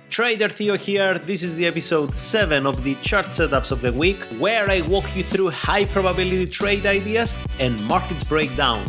Trader Theo here. This is the episode 7 of the chart setups of the week, where I walk you through high probability trade ideas and markets breakdown.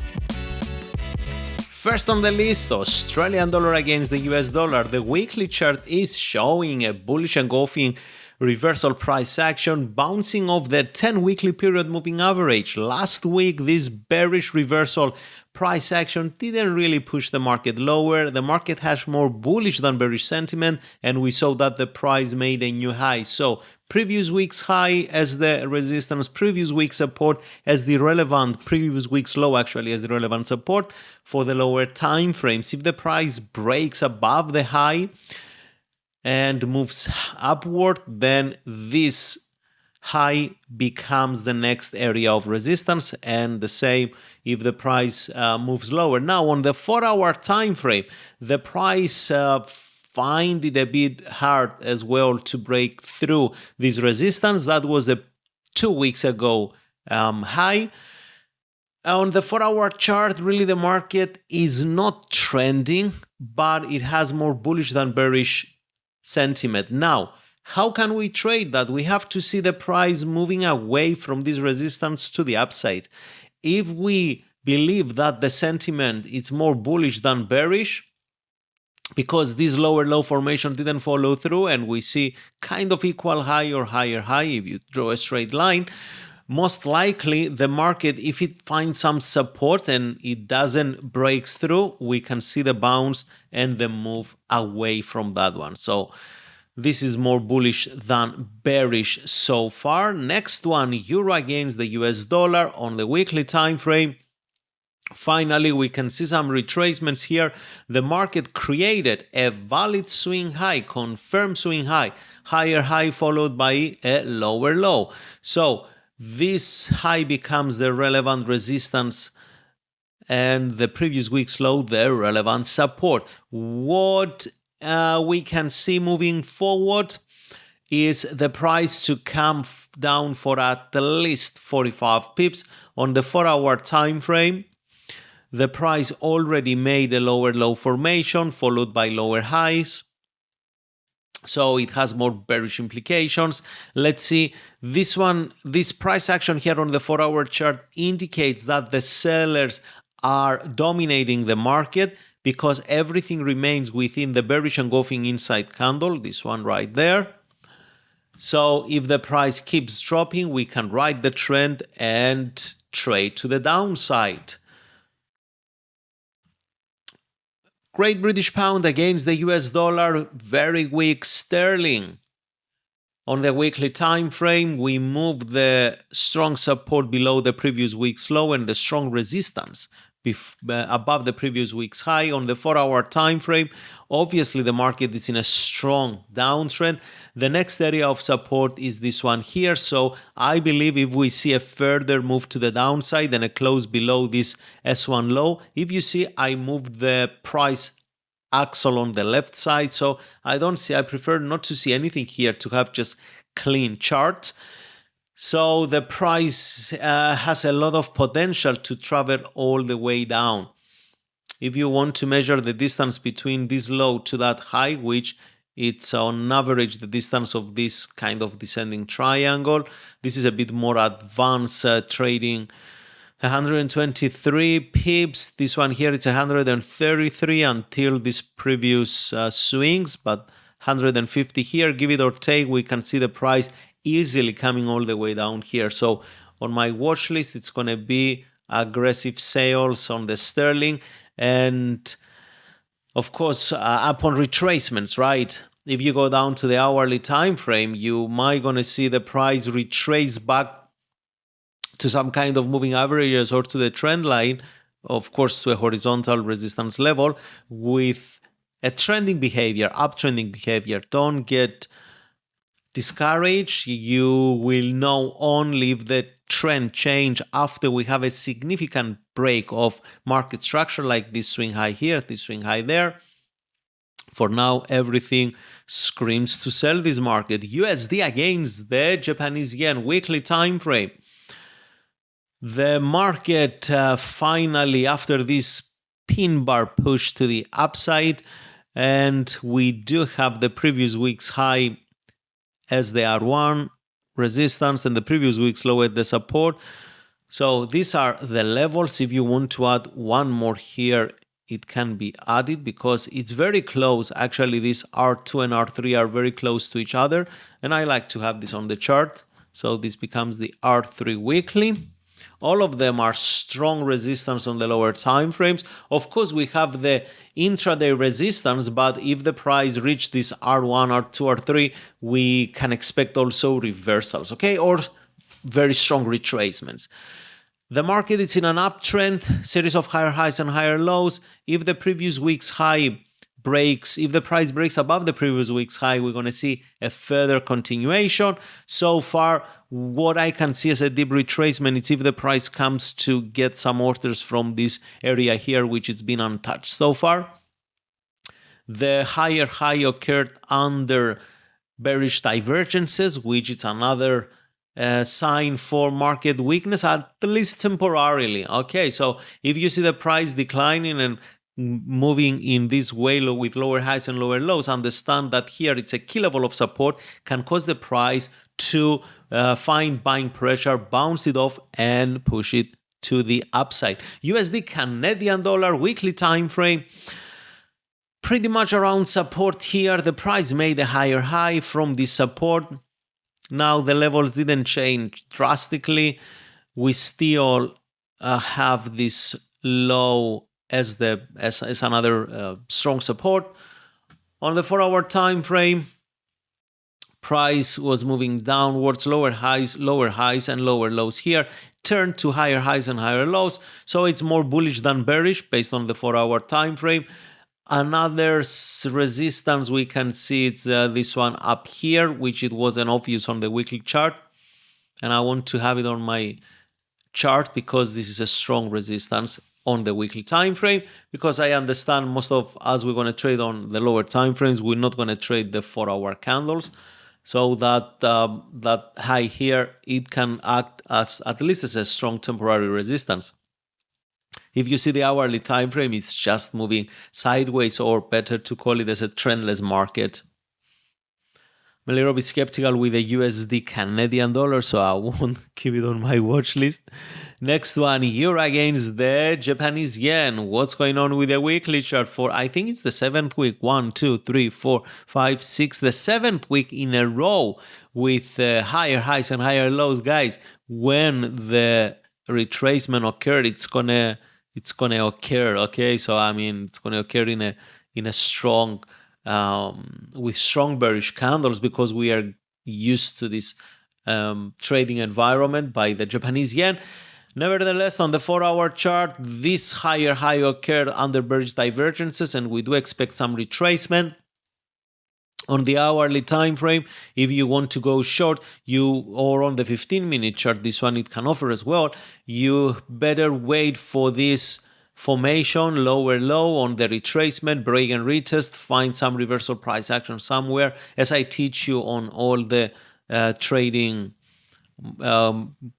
First on the list, Australian dollar against the US dollar. The weekly chart is showing a bullish engulfing reversal price action, bouncing off the 10 weekly period moving average. Last week, this bearish reversal price action didn't really push the market lower. The market has more bullish than bearish sentiment, and we saw that the price made a new high. So previous week's high as the resistance, previous week's support as the relevant, previous week's low actually as the relevant support for the lower time frames. If the price breaks above the high and moves upward, then this high becomes the next area of resistance, and the same if the price moves lower. Now on the 4-hour time frame, the price find it a bit hard as well to break through this resistance. That was a 2 weeks ago high. On the 4-hour chart, really the market is not trending, but it has more bullish than bearish sentiment. Now, how can we trade that? We have to see the price moving away from this resistance to the upside. If we believe that the sentiment is more bullish than bearish, because this lower low formation didn't follow through and we see kind of equal high or higher high, if you draw a straight line, most likely the market, if it finds some support and it doesn't break through, we can see the bounce and the move away from that one. So this is more bullish than bearish so far. Next one, euro against the US dollar on the weekly time frame. Finally, we can see some retracements here. The market created a valid swing high, confirmed swing high, higher high followed by a lower low. So this high becomes the relevant resistance and the previous week's low, the relevant support. What we can see moving forward is the price to come down for at least 45 pips on the 4-hour time frame. The price already made a lower low formation followed by lower highs, so it has more bearish implications. Let's see, this price action here on the 4-hour chart indicates that the sellers are dominating the market because everything remains within the bearish engulfing inside candle, this one right there. So if the price keeps dropping, we can ride the trend and trade to the downside. Great British Pound against the US dollar, very weak sterling. On the weekly time frame, we moved the strong support below the previous week's low and the strong resistance above the previous week's high. On the 4-hour time frame, obviously the market is in a strong downtrend. The next area of support is this one here. So I believe if we see a further move to the downside and a close below this S1 low, if you see, I moved the price axle on the left side. So I prefer not to see anything here, to have just clean charts. So the price has a lot of potential to travel all the way down. If you want to measure the distance between this low to that high, which it's on average the distance of this kind of descending triangle, this is a bit more advanced trading. 123 pips. This one here, it's 133 until this previous swings, but 150 here, give it or take, we can see the price easily coming all the way down here. So on my watch list, it's going to be aggressive sales on the sterling, and of course upon retracements, right? If you go down to the hourly time frame, you might going to see the price retrace back to some kind of moving averages or to the trend line, of course to a horizontal resistance level with a trending behavior, uptrending behavior. Don't get discouraged. You will know only if the trend change after we have a significant break of market structure like this swing high here, this swing high there. For now, everything screams to sell this market. USD against the Japanese yen, weekly time frame. The market finally, after this pin bar push to the upside, And we do have the previous week's high as the R1 resistance and the previous week's low at the support. So these are the levels. If you want to add one more here, it can be added because it's very close. Actually, these R2 and R3 are very close to each other. And I like to have this on the chart. So this becomes the R3 weekly. All of them are strong resistance on the lower time frames. Of course, we have the intraday resistance, but if the price reach this R1, R2, R3, we can expect also reversals, okay? Or very strong retracements. The market is in an uptrend, series of higher highs and higher lows. If the previous week's high breaks, if the price breaks above the previous week's high, we're going to see a further continuation. So far, what I can see as a deep retracement is if the price comes to get some orders from this area here, which has been untouched so far. The higher high occurred under bearish divergences, which is another sign for market weakness, at least temporarily. Okay, so if you see the price declining and moving in this way with lower highs and lower lows, understand that here it's a key level of support, can cause the price to find buying pressure, bounce it off, and push it to the upside. USD Canadian dollar weekly time frame. Pretty much around support here. The price made a higher high from this support. Now the levels didn't change drastically. We still have this low as another strong support. On the 4-hour time frame, price was moving downwards, lower highs and lower lows here, turned to higher highs and higher lows. So it's more bullish than bearish based on the 4-hour time frame. Another resistance we can see, it's this one up here, which it wasn't obvious on the weekly chart. And I want to have it on my chart because this is a strong resistance on the weekly time frame, because I understand most of us, we're going to trade on the lower time frames. We're not going to trade the 4-hour candles. So that high here, it can act as at least as a strong temporary resistance. If you see the hourly time frame, it's just moving sideways, or better to call it as a trendless market. I'm a little bit skeptical with the USD Canadian dollar, so I won't keep it on my watch list. Next one, euro against the Japanese yen. What's going on with the weekly chart for, I think it's the 7th week, 1, 2, 3, 4, 5, 6, the 7th week in a row with higher highs and higher lows. Guys, when the retracement occurred, it's gonna occur, okay? So I mean, it's gonna occur in a strong with strong bearish candles, because we are used to this trading environment by the Japanese yen. Nevertheless, on the 4-hour chart, this higher high occurred under bearish divergences, and we do expect some retracement. On the hourly time frame, if you want to go short, or on the 15-minute chart, this one it can offer as well, you better wait for this formation, lower low on the retracement, break and retest, find some reversal price action somewhere, as I teach you on all the trading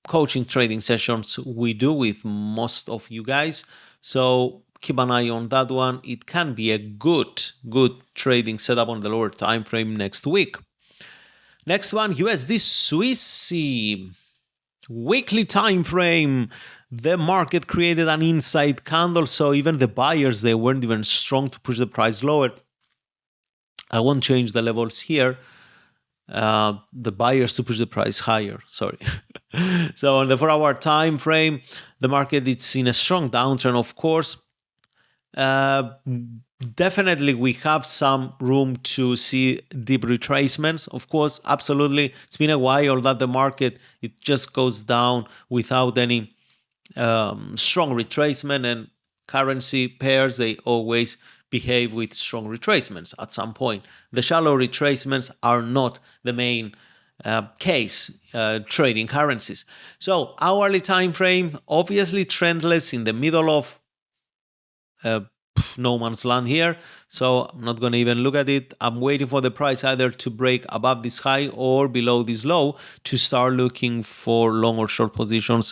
coaching trading sessions we do with most of you guys. So keep an eye on that one. It can be a good trading setup on the lower time frame next week. Next one, USD Swissy weekly time frame. The market created an inside candle, so even the buyers, they weren't even strong to push the price lower. I won't change the levels here. The buyers to push the price higher, sorry. So on the 4-hour time frame, the market is in a strong downturn, of course. Definitely we have some room to see deep retracements, of course, absolutely. It's been a while that the market, it just goes down without any strong retracement, and currency pairs, they always behave with strong retracements at some point. The shallow retracements are not the main case trading currencies. So hourly time frame, obviously trendless, in the middle of no man's land here, so I'm not going to even look at it. I'm waiting for the price either to break above this high or below this low to start looking for long or short positions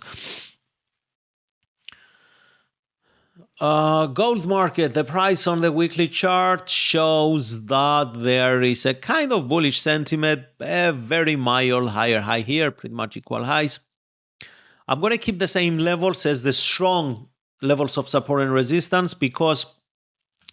Gold market, the price on the weekly chart shows that there is a kind of bullish sentiment, a very mild higher high here, pretty much equal highs. I'm going to keep the same levels as the strong levels of support and resistance, because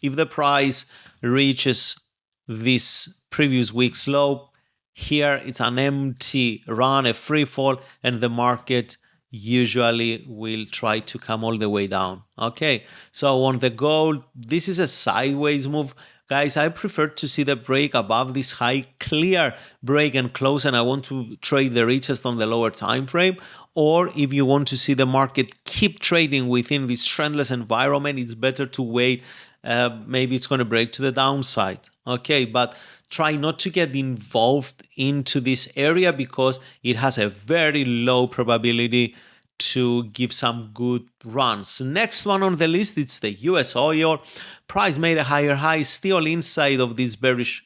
if the price reaches this previous week's low, here it's an empty run, a free fall, and the market usually will try to come all the way down. Okay, so on the gold, this is a sideways move. Guys, I prefer to see the break above this high, clear break and close, and I want to trade the retest on the lower time frame. Or if you want to see the market keep trading within this trendless environment, it's better to wait. Maybe it's going to break to the downside. Okay, but try not to get involved into this area because it has a very low probability to give some good runs. Next one on the list, it's the US oil. Price made a higher high, still inside of this bearish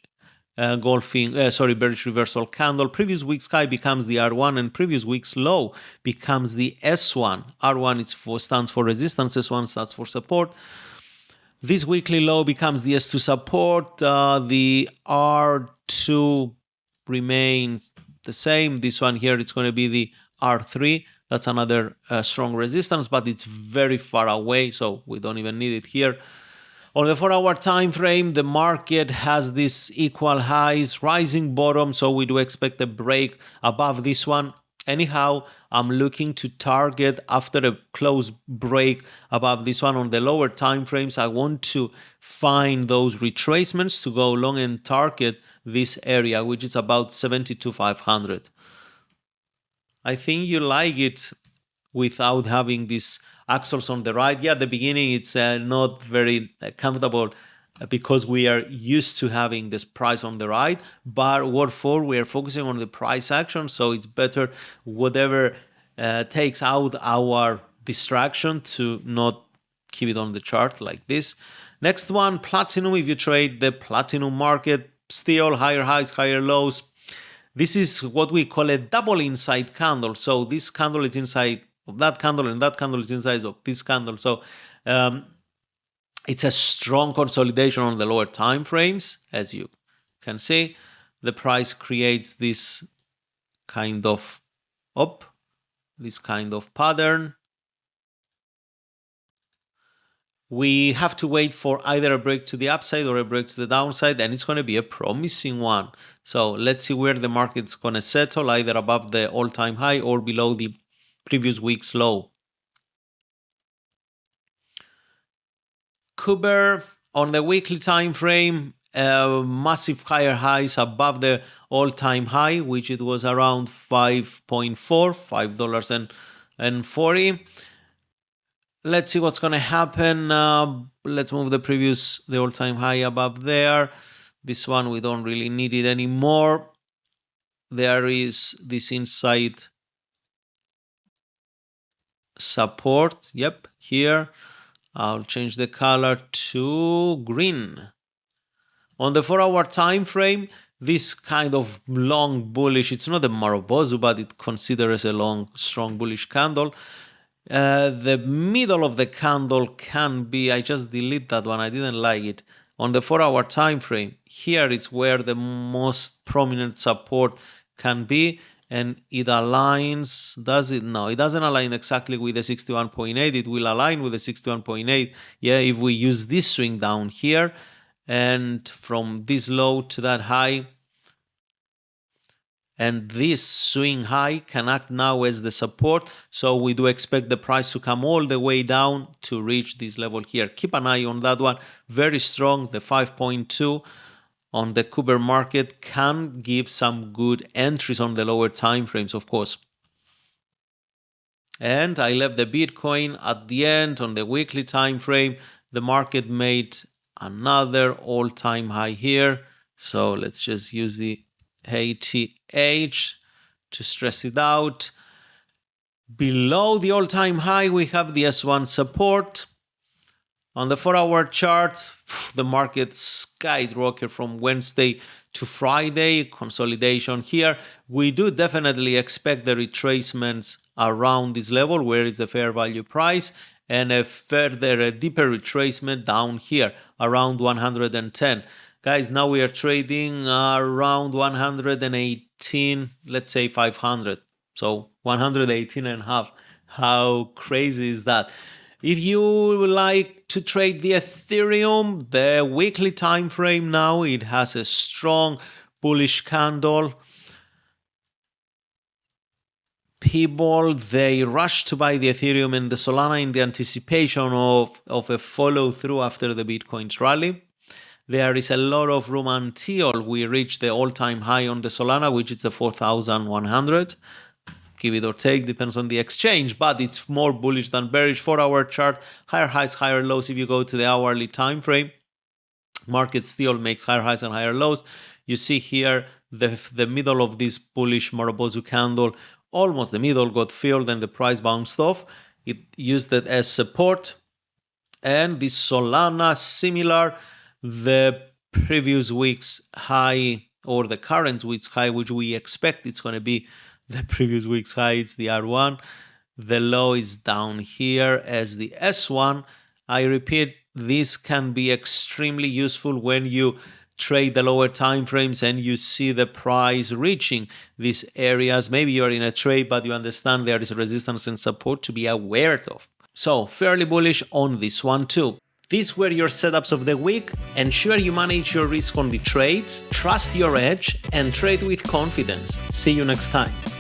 bearish reversal candle. Previous week's high becomes the R1 and previous week's low becomes the S1. R1 stands for resistance, S1 stands for support. This weekly low becomes the S2 support. The R2 remains the same. This one here, it's going to be the R3. That's another strong resistance, but it's very far away, so we don't even need it here. On the 4-hour time frame, the market has this equal highs, rising bottom, so we do expect a break above this one. Anyhow, I'm looking to target after a close break above this one on the lower time frames. I want to find those retracements to go long and target this area, which is about 72,500. I think you like it without having these axles on the right. Yeah, at the beginning it's not very comfortable because we are used to having this price on the right, but what for? We are focusing on the price action, so it's better whatever takes out our distraction to not keep it on the chart like this. Next one, platinum. If you trade the platinum market, still higher highs, higher lows. This is what we call a double inside candle. So this candle is inside of that candle and that candle is inside of this candle. So it's a strong consolidation on the lower time frames. As you can see, the price creates this kind of pattern. We have to wait for either a break to the upside or a break to the downside, and it's going to be a promising one. So let's see where the market's going to settle, either above the all-time high or below the previous week's low. Cooper on the weekly time frame, massive higher highs above the all-time high, which it was around 5.4, $5.40. Let's see what's going to happen. Let's move the all-time high above there. This one, we don't really need it anymore. There is this inside support. Yep, here. I'll change the color to green. On the 4-hour time frame, this kind of long bullish, it's not a Marubozu, but it considers a long, strong bullish candle. The middle of the candle can be, I just delete that one, I didn't like it. On the 4-hour time frame, here it's where the most prominent support can be, and it aligns, does it? No, it doesn't align exactly with the 61.8. It will align with the 61.8, yeah, if we use this swing down here, and from this low to that high, and this swing high can act now as the support. So we do expect the price to come all the way down to reach this level here. Keep an eye on that one. Very strong. The 5.2 on the Cooper market can give some good entries on the lower time frames, of course. And I left the Bitcoin at the end on the weekly time frame. The market made another all-time high here. So let's just use the ATH to stress it out. Below the all-time high, we have the S1 support. On the 4-hour chart, the market skyrocketed from Wednesday to Friday. Consolidation here. We do definitely expect the retracements around this level, where is the fair value price, and a further deeper retracement down here around 110. Guys, now we are trading around 118, let's say 500. So 118 and a half. How crazy is that? If you like to trade the Ethereum, the weekly time frame now, it has a strong bullish candle. People, they rush to buy the Ethereum and the Solana in the anticipation of a follow through after the Bitcoin's rally. There is a lot of room until we reach the all-time high on the Solana, which is the 4,100. Give it or take, depends on the exchange, but it's more bullish than bearish. 4-hour chart, higher highs, higher lows. If you go to the hourly time frame, market still makes higher highs and higher lows. You see here the middle of this bullish Morobozu candle, almost the middle got filled and the price bounced off. It used it as support. And this Solana, similar, the previous week's high or the current week's high, which we expect it's going to be the previous week's high, it's the R1. The low is down here as the S1. I repeat, this can be extremely useful when you trade the lower time frames and you see the price reaching these areas. Maybe you're in a trade, but you understand there is resistance and support to be aware of. So fairly bullish on this one too. These were your setups of the week. Ensure you manage your risk on the trades, trust your edge, and trade with confidence. See you next time.